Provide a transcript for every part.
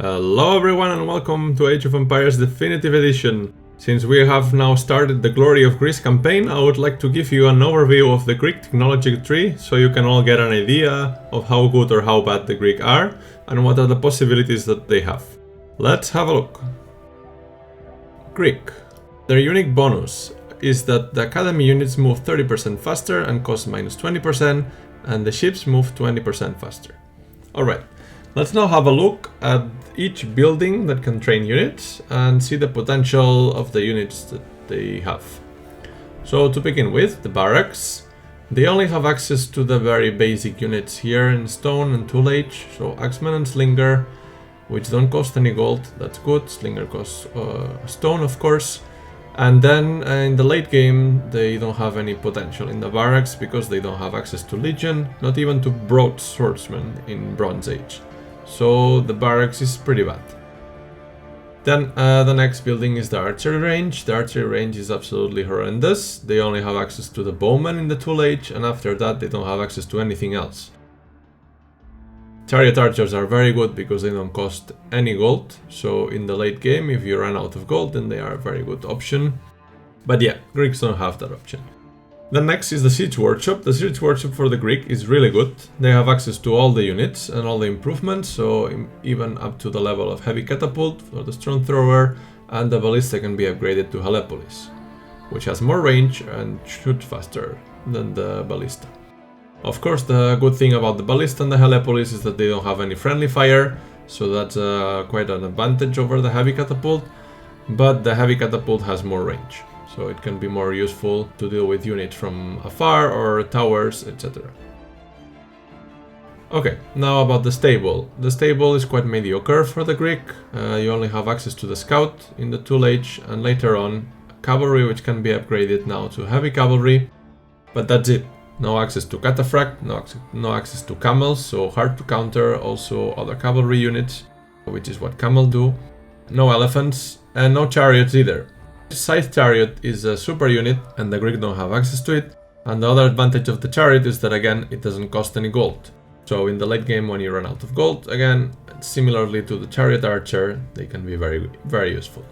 Hello everyone and welcome to Age of Empires Definitive Edition. Since we have now started the Glory of Greece campaign, I would like to give you an overview of the Greek technology tree so you can all get an idea of how good or how bad the Greek are and what are the possibilities that they have. Let's have a look. Greek. Their unique bonus is that the academy units move 30% faster and cost minus 20%, and the ships move 20% faster. Alright, let's now have a look at each building that can train units and see the potential of the units that they have. So to begin with, the Barracks. They only have access to the very basic units here in stone and tool age, so Axeman and Slinger, which don't cost any gold, that's good. Slinger costs stone, of course. And then in the late game, they don't have any potential in the Barracks because they don't have access to Legion, not even to Broad Swordsman in Bronze Age. So the Barracks is pretty bad. Then the next building is the Archery Range. The Archery Range is absolutely horrendous. They only have access to the Bowman in the Tool Age, and after that they don't have access to anything else. Chariot Archers are very good because they don't cost any gold, so in the late game if you run out of gold then they are a very good option. But yeah, Greeks don't have that option. Then next is the Siege Workshop. The Siege Workshop for the Greek is really good. They have access to all the units and all the improvements, so even up to the level of Heavy Catapult for the Strong Thrower, and the Ballista can be upgraded to Helepolis, which has more range and shoots faster than the Ballista. Of course, the good thing about the Ballista and the Helepolis is that they don't have any friendly fire, so that's quite an advantage over the Heavy Catapult, but the Heavy Catapult has more range, so it can be more useful to deal with units from afar or towers, etc. Okay, now about the stable. The stable is quite mediocre for the Greek. You only have access to the Scout in the Tool Age, and later on Cavalry, which can be upgraded now to Heavy Cavalry, but that's it. No access to Cataphract, no access to Camels, so hard to counter. Also other cavalry units, which is what Camel do. No Elephants, and no Chariots either. Scythe Chariot is a super unit, and the Greek don't have access to it. And the other advantage of the Chariot is that again, it doesn't cost any gold. So in the late game when you run out of gold, again, similarly to the Chariot Archer, they can be very useful.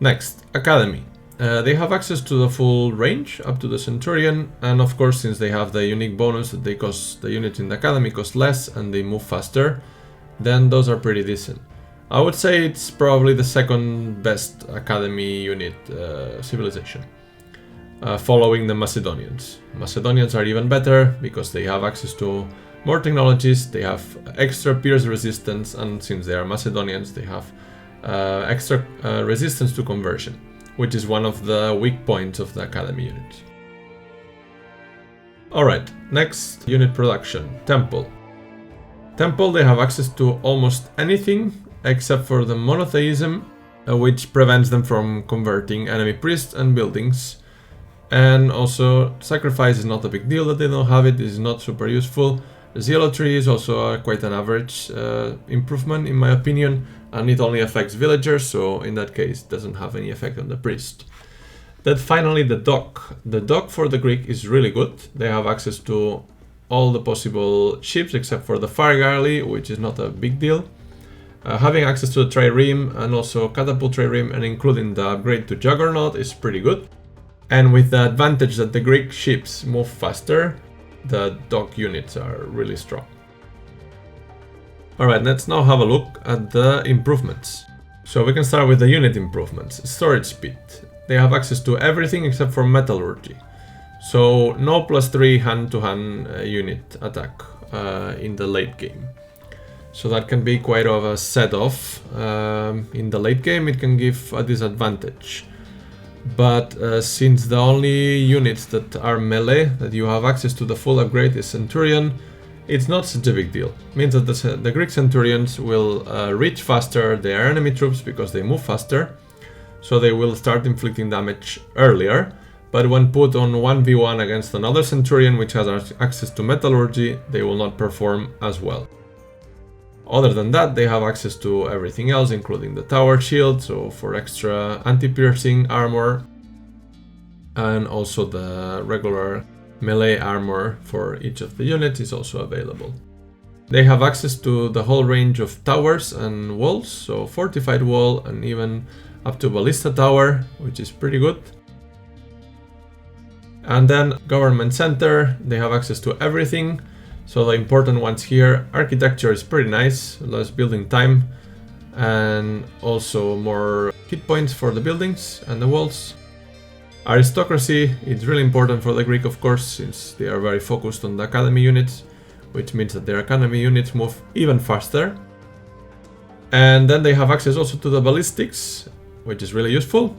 Next, Academy. They have access to the full range up to the Centurion, and of course since they have the unique bonus that the units in the Academy cost less and they move faster, then those are pretty decent. I would say it's probably the second best Academy unit civilization, following the Macedonians. Macedonians are even better because they have access to more technologies, they have extra pierce resistance, and since they are Macedonians they have extra resistance to conversion, which is one of the weak points of the Academy units. Alright, next unit production, Temple. Temple, they have access to almost anything except for the monotheism, which prevents them from converting enemy priests and buildings. And also, sacrifice is not a big deal that they don't have it, is not super useful. Zealotry is also quite an average improvement in my opinion, and it only affects villagers, so in that case it doesn't have any effect on the priest. Then finally the dock. The dock for the Greek is really good. They have access to all the possible ships except for the Fire Galley, which is not a big deal. Having access to the Trireme and also Catapult Trireme and including the upgrade to Juggernaut is pretty good. And with the advantage that the Greek ships move faster, the dock units are really strong. Alright, let's now have a look at the improvements. So we can start with the unit improvements. Storage speed. They have access to everything except for Metallurgy. So no +3 hand-to-hand unit attack in the late game. So that can be quite of a set-off. In the late game it can give a disadvantage. But since the only units that are melee that you have access to the full upgrade is Centurion, it's not such a big deal. It means that the Greek Centurions will reach faster their enemy troops because they move faster, so they will start inflicting damage earlier, but when put on 1v1 against another Centurion which has access to Metallurgy, they will not perform as well. Other than that, they have access to everything else, including the tower shield, so for extra anti-piercing armor, and also the regular melee armor for each of the units is also available. They have access to the whole range of towers and walls, so fortified wall and even up to ballista tower, which is pretty good. And then government center, they have access to everything. So the important ones here, architecture is pretty nice, less building time, and also more hit points for the buildings and the walls. Aristocracy, it's really important for the Greek, of course, since they are very focused on the academy units, which means that their academy units move even faster. And then they have access also to the ballistics, which is really useful.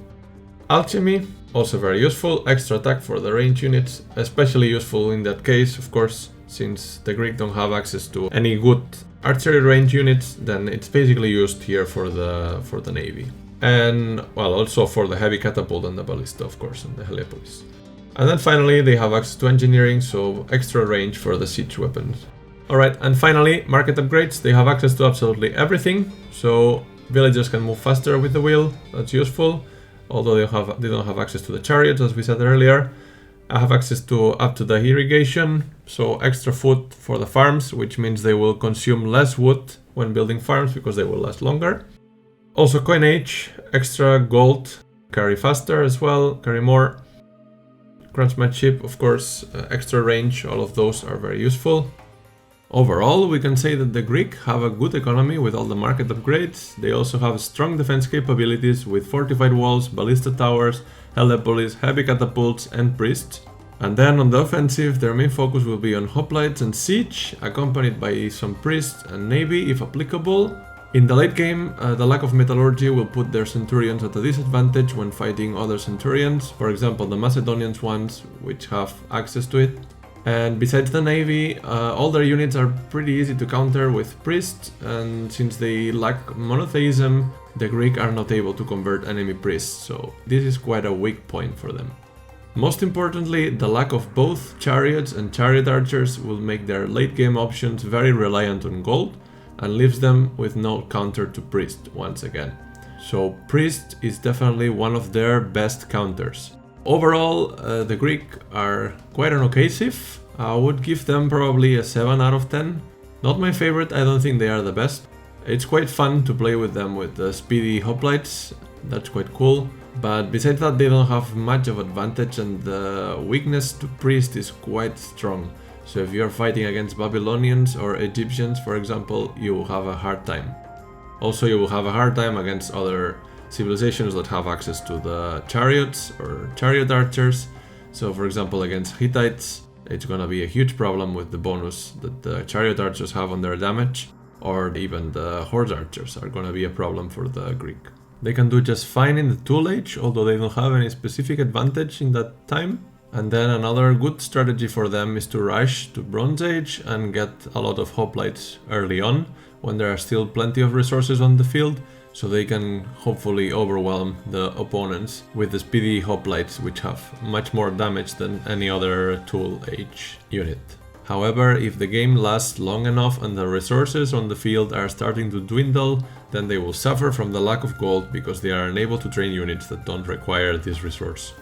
Alchemy, also very useful, extra attack for the range units, especially useful in that case, of course, since the Greek don't have access to any good archery range units, then it's basically used here for the navy. And, well, also for the heavy catapult and the ballista, of course, and the Heliopolis. And then finally, they have access to engineering, so extra range for the siege weapons. Alright, and finally, market upgrades. They have access to absolutely everything, so villagers can move faster with the wheel, that's useful. Although they don't have access to the chariots, as we said earlier. I have access to up to the irrigation, so extra food for the farms, which means they will consume less wood when building farms because they will last longer. Also coinage, extra gold, carry faster as well, carry more. Craftsmanship, of course, extra range, all of those are very useful. Overall, we can say that the Greek have a good economy with all the market upgrades. They also have strong defense capabilities with fortified walls, ballista towers, Heliopolis, heavy catapults and priests. And then on the offensive, their main focus will be on hoplites and siege, accompanied by some priests and navy if applicable. In the late game, the lack of metallurgy will put their centurions at a disadvantage when fighting other centurions, for example the Macedonians ones, which have access to it. And besides the navy, all their units are pretty easy to counter with priests, and since they lack monotheism, the Greek are not able to convert enemy priests, so this is quite a weak point for them. Most importantly, the lack of both chariots and chariot archers will make their late game options very reliant on gold, and leaves them with no counter to priest once again. So priest is definitely one of their best counters. Overall, the Greek are quite an okay civ. I would give them probably a 7 out of 10. Not my favorite, I don't think they are the best. It's quite fun to play with them with the speedy hoplites, that's quite cool. But besides that, they don't have much of advantage and the weakness to priest is quite strong. So if you're fighting against Babylonians or Egyptians, for example, you will have a hard time. Also, you will have a hard time against other civilizations that have access to the chariots or chariot archers. So for example, against Hittites, it's gonna be a huge problem with the bonus that the chariot archers have on their damage, or even the horse archers are gonna be a problem for the Greek. They can do just fine in the Tool Age, although they don't have any specific advantage in that time. And then another good strategy for them is to rush to Bronze Age and get a lot of hoplites early on, when there are still plenty of resources on the field, so they can hopefully overwhelm the opponents with the speedy hoplites, which have much more damage than any other Tool Age unit. However, if the game lasts long enough and the resources on the field are starting to dwindle, then they will suffer from the lack of gold because they are unable to train units that don't require this resource.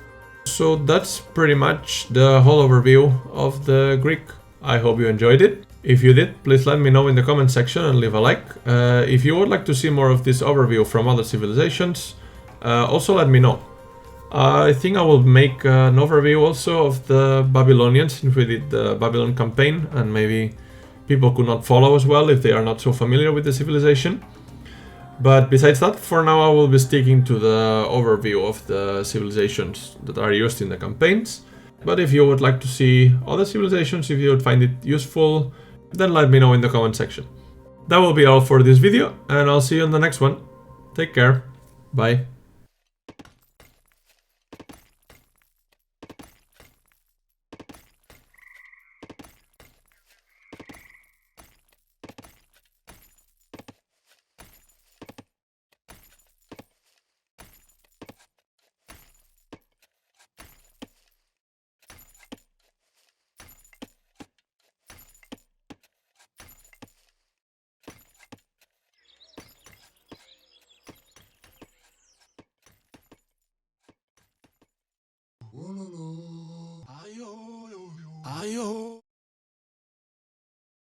So that's pretty much the whole overview of the Greek. I hope you enjoyed it. If you did, please let me know in the comment section and leave a like. If you would like to see more of this overview from other civilizations, also let me know. I think I will make an overview also of the Babylonians, since we did the Babylon campaign, and maybe people could not follow as well if they are not so familiar with the civilization. But besides that, for now I will be sticking to the overview of the civilizations that are used in the campaigns. But if you would like to see other civilizations, if you would find it useful, then let me know in the comment section. That will be all for this video, and I'll see you in the next one. Take care. Bye. Ayo.